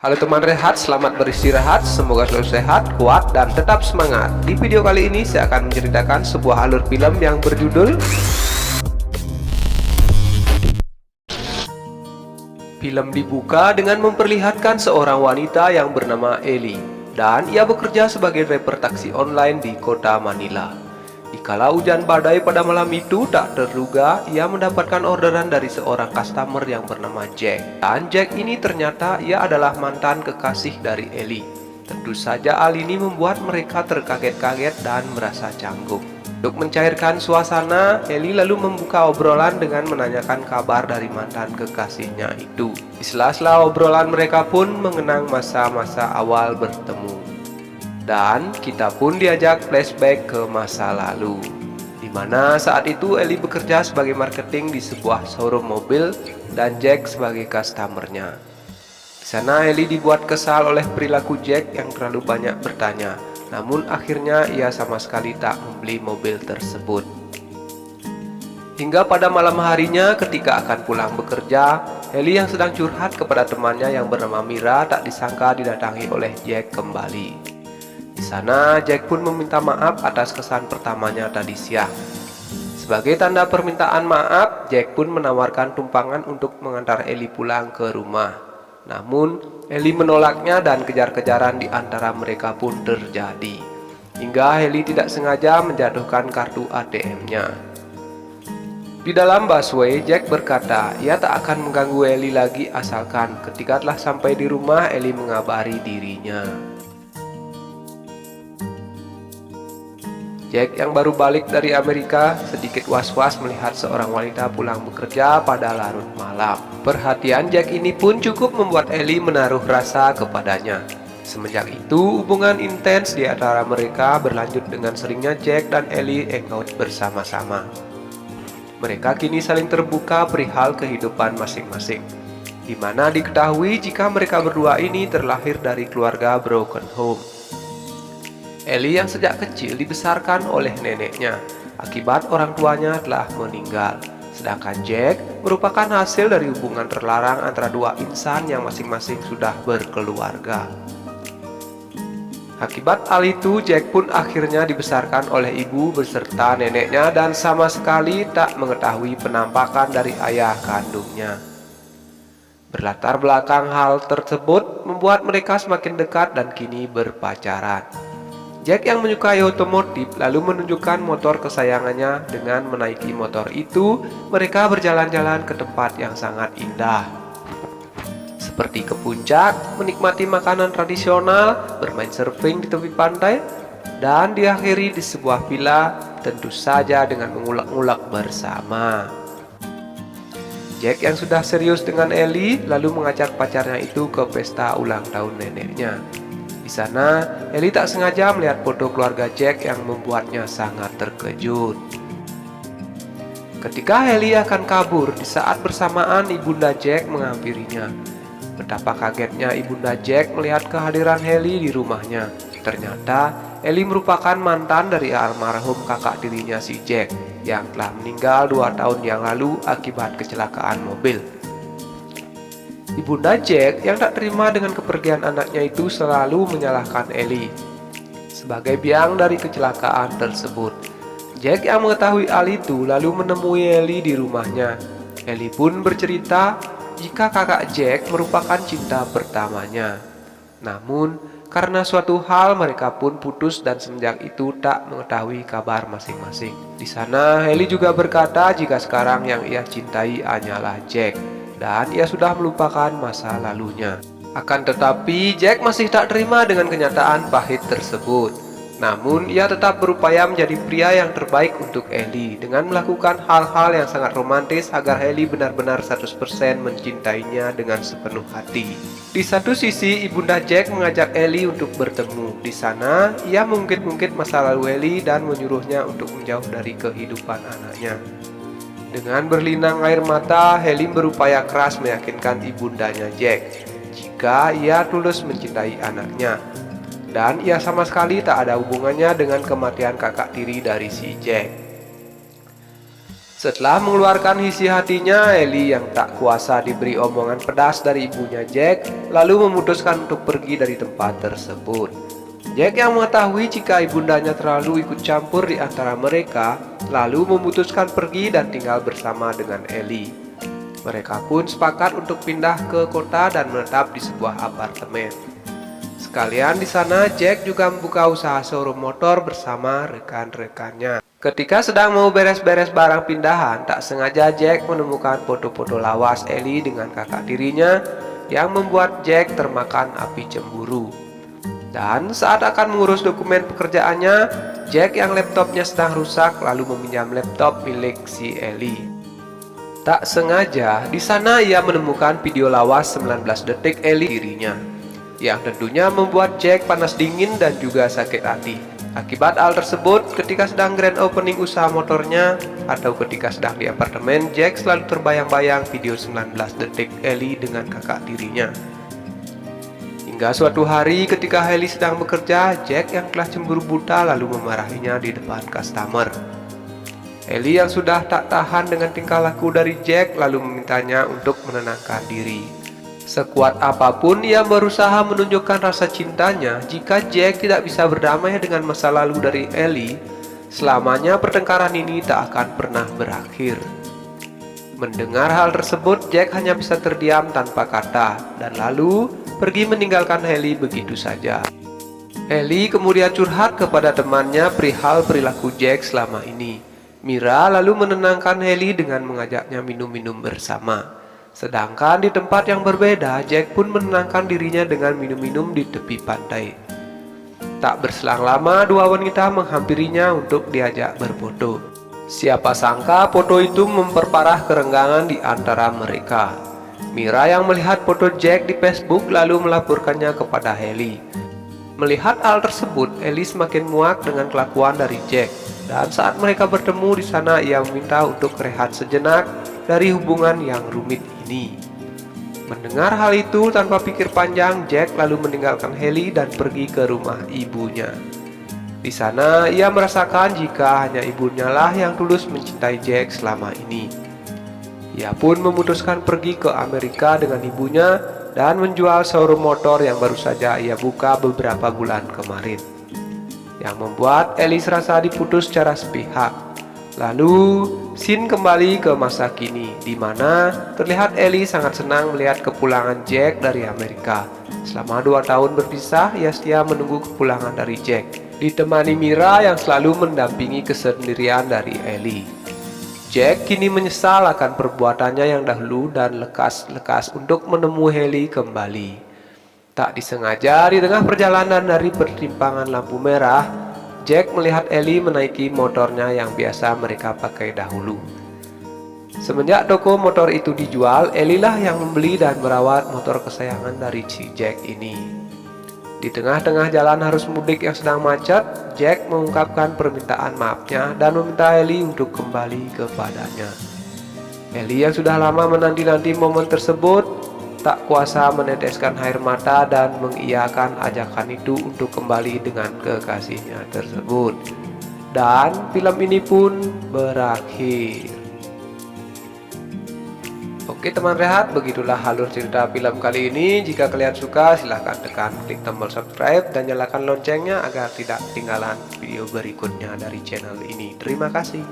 Halo teman rehat, selamat beristirahat. Semoga selalu sehat, kuat, dan tetap semangat. Di video kali ini saya akan menceritakan sebuah alur film yang berjudul Film dibuka dengan memperlihatkan seorang wanita yang bernama Ellie, dan ia bekerja sebagai driver taksi online di kota Manila. Dikala hujan badai pada malam itu, tak terduga ia mendapatkan orderan dari seorang customer yang bernama Jack. Dan Jack ini ternyata ia adalah mantan kekasih dari Ellie. Tentu saja hal ini membuat mereka terkaget-kaget dan merasa canggung. Untuk mencairkan suasana, Ellie lalu membuka obrolan dengan menanyakan kabar dari mantan kekasihnya itu. Di sela-sela obrolan mereka pun mengenang masa-masa awal bertemu. Dan kita pun diajak flashback ke masa lalu, di mana saat itu Ellie bekerja sebagai marketing di sebuah showroom mobil dan Jack sebagai customernya. Di sana Ellie dibuat kesal oleh perilaku Jack yang terlalu banyak bertanya. Namun akhirnya ia sama sekali tak membeli mobil tersebut. Hingga pada malam harinya ketika akan pulang bekerja, Ellie yang sedang curhat kepada temannya yang bernama Mira tak disangka didatangi oleh Jack kembali. Di sana Jack pun meminta maaf atas kesan pertamanya tadi siang. Sebagai tanda permintaan maaf, Jack pun menawarkan tumpangan untuk mengantar Ellie pulang ke rumah. Namun, Ellie menolaknya dan kejar-kejaran di antara mereka pun terjadi. Hingga Ellie tidak sengaja menjatuhkan kartu ATM-nya. Di dalam busway, Jack berkata ia tak akan mengganggu Ellie lagi asalkan ketika telah sampai di rumah Ellie mengabari dirinya. Jack yang baru balik dari Amerika sedikit was-was melihat seorang wanita pulang bekerja pada larut malam. Perhatian Jack ini pun cukup membuat Ellie menaruh rasa kepadanya. Semenjak itu, hubungan intens di antara mereka berlanjut dengan seringnya Jack dan Ellie hangout bersama-sama. Mereka kini saling terbuka perihal kehidupan masing-masing, di mana diketahui jika mereka berdua ini terlahir dari keluarga broken home. Ellie yang sejak kecil dibesarkan oleh neneknya, akibat orang tuanya telah meninggal. Sedangkan Jack merupakan hasil dari hubungan terlarang antara dua insan yang masing-masing sudah berkeluarga. Akibat hal itu, Jack pun akhirnya dibesarkan oleh ibu beserta neneknya dan sama sekali tak mengetahui penampakan dari ayah kandungnya. Berlatar belakang hal tersebut membuat mereka semakin dekat dan kini berpacaran. Jack yang menyukai otomotif lalu menunjukkan motor kesayangannya. Dengan menaiki motor itu, mereka berjalan-jalan ke tempat yang sangat indah, seperti ke puncak, menikmati makanan tradisional, bermain surfing di tepi pantai, dan diakhiri di sebuah villa, tentu saja dengan mengulek-ngulek bersama. Jack yang sudah serius dengan Ellie lalu mengajak pacarnya itu ke pesta ulang tahun neneknya. Di sana, Ellie tak sengaja melihat foto keluarga Jack yang membuatnya sangat terkejut. Ketika Ellie akan kabur, di saat bersamaan ibunda Jack menghampirinya. Betapa kagetnya ibunda Jack melihat kehadiran Ellie di rumahnya. Ternyata, Ellie merupakan mantan dari almarhum kakak tirinya si Jack yang telah meninggal 2 tahun yang lalu akibat kecelakaan mobil. Ibunda Jack yang tak terima dengan kepergian anaknya itu selalu menyalahkan Ellie sebagai biang dari kecelakaan tersebut. Jack yang mengetahui hal itu lalu menemui Ellie di rumahnya. Ellie pun bercerita jika kakak Jack merupakan cinta pertamanya. Namun, karena suatu hal mereka pun putus dan semenjak itu tak mengetahui kabar masing-masing. Di sana, Ellie juga berkata jika sekarang yang ia cintai hanyalah Jack dan ia sudah melupakan masa lalunya. Akan tetapi, Jack masih tak terima dengan kenyataan pahit tersebut. Namun, ia tetap berupaya menjadi pria yang terbaik untuk Ellie dengan melakukan hal-hal yang sangat romantis agar Ellie benar-benar 100% mencintainya dengan sepenuh hati. Di satu sisi, ibunda Jack mengajak Ellie untuk bertemu. Di sana, ia mengungkit-ungkit masa lalu Ellie dan menyuruhnya untuk menjauh dari kehidupan anaknya. Dengan berlinang air mata, Ellie berupaya keras meyakinkan ibundanya Jack jika ia tulus mencintai anaknya. Dan ia sama sekali tak ada hubungannya dengan kematian kakak tiri dari si Jack. Setelah mengeluarkan isi hatinya, Ellie yang tak kuasa diberi omongan pedas dari ibunya Jack, lalu memutuskan untuk pergi dari tempat tersebut. Jack yang mengetahui jika ibundanya terlalu ikut campur di antara mereka, lalu memutuskan pergi dan tinggal bersama dengan Ellie. Mereka pun sepakat untuk pindah ke kota dan menetap di sebuah apartemen. Sekalian di sana, Jack juga membuka usaha showroom motor bersama rekan-rekannya. Ketika sedang mau beres-beres barang pindahan, tak sengaja Jack menemukan foto-foto lawas Ellie dengan kakak tirinya yang membuat Jack termakan api cemburu. Dan saat akan mengurus dokumen pekerjaannya, Jack yang laptopnya sedang rusak lalu meminjam laptop milik si Ellie. Tak sengaja, di sana ia menemukan video lawas 19 detik Ellie dirinya, yang tentunya membuat Jack panas dingin dan juga sakit hati. Akibat hal tersebut, ketika sedang grand opening usaha motornya atau ketika sedang di apartemen, Jack selalu terbayang-bayang video 19 detik Ellie dengan kakak tirinya. Hingga suatu hari ketika Ellie sedang bekerja, Jack yang telah cemburu buta lalu memarahinya di depan customer. Ellie yang sudah tak tahan dengan tingkah laku dari Jack lalu memintanya untuk menenangkan diri. Sekuat apapun ia berusaha menunjukkan rasa cintanya, jika Jack tidak bisa berdamai dengan masa lalu dari Ellie, selamanya pertengkaran ini tak akan pernah berakhir. Mendengar hal tersebut, Jack hanya bisa terdiam tanpa kata dan lalu pergi meninggalkan Ellie begitu saja. Ellie kemudian curhat kepada temannya perihal perilaku Jack selama ini. Mira lalu menenangkan Ellie dengan mengajaknya minum-minum bersama. Sedangkan di tempat yang berbeda, Jack pun menenangkan dirinya dengan minum-minum di tepi pantai. Tak berselang lama, dua wanita menghampirinya untuk diajak berfoto. Siapa sangka foto itu memperparah kerenggangan di antara mereka. Mira yang melihat foto Jack di Facebook lalu melaporkannya kepada Ellie. Melihat hal tersebut, Ellie semakin muak dengan kelakuan dari Jack. Dan saat mereka bertemu di sana, ia meminta untuk rehat sejenak dari hubungan yang rumit ini. Mendengar hal itu tanpa pikir panjang, Jack lalu meninggalkan Ellie dan pergi ke rumah ibunya. Di sana ia merasakan jika hanya ibunya lah yang tulus mencintai Jack selama ini. Ia pun memutuskan pergi ke Amerika dengan ibunya dan menjual showroom motor yang baru saja ia buka beberapa bulan kemarin, yang membuat Ellie serasa diputus secara sepihak. Lalu, scene kembali ke masa kini, di mana terlihat Ellie sangat senang melihat kepulangan Jack dari Amerika. Selama 2 tahun berpisah, ia setia menunggu kepulangan dari Jack, ditemani Mira yang selalu mendampingi kesendirian dari Ellie. Jack kini menyesal akan perbuatannya yang dahulu dan lekas-lekas untuk menemui Ellie kembali. Tak disengaja, di tengah perjalanan dari persimpangan lampu merah, Jack melihat Ellie menaiki motornya yang biasa mereka pakai dahulu. Semenjak toko motor itu dijual, Ellie lah yang membeli dan merawat motor kesayangan dari si Jack ini. Di tengah-tengah jalan arus mudik yang sedang macet, Jack mengungkapkan permintaan maafnya dan meminta Ellie untuk kembali kepadanya. Ellie yang sudah lama menanti-nanti momen tersebut tak kuasa meneteskan air mata dan mengiyakan ajakan itu untuk kembali dengan kekasihnya tersebut. Dan film ini pun berakhir. Oke teman rehat, begitulah alur cerita film kali ini. Jika kalian suka, silahkan tekan klik tombol subscribe dan nyalakan loncengnya agar tidak ketinggalan video berikutnya dari channel ini. Terima kasih.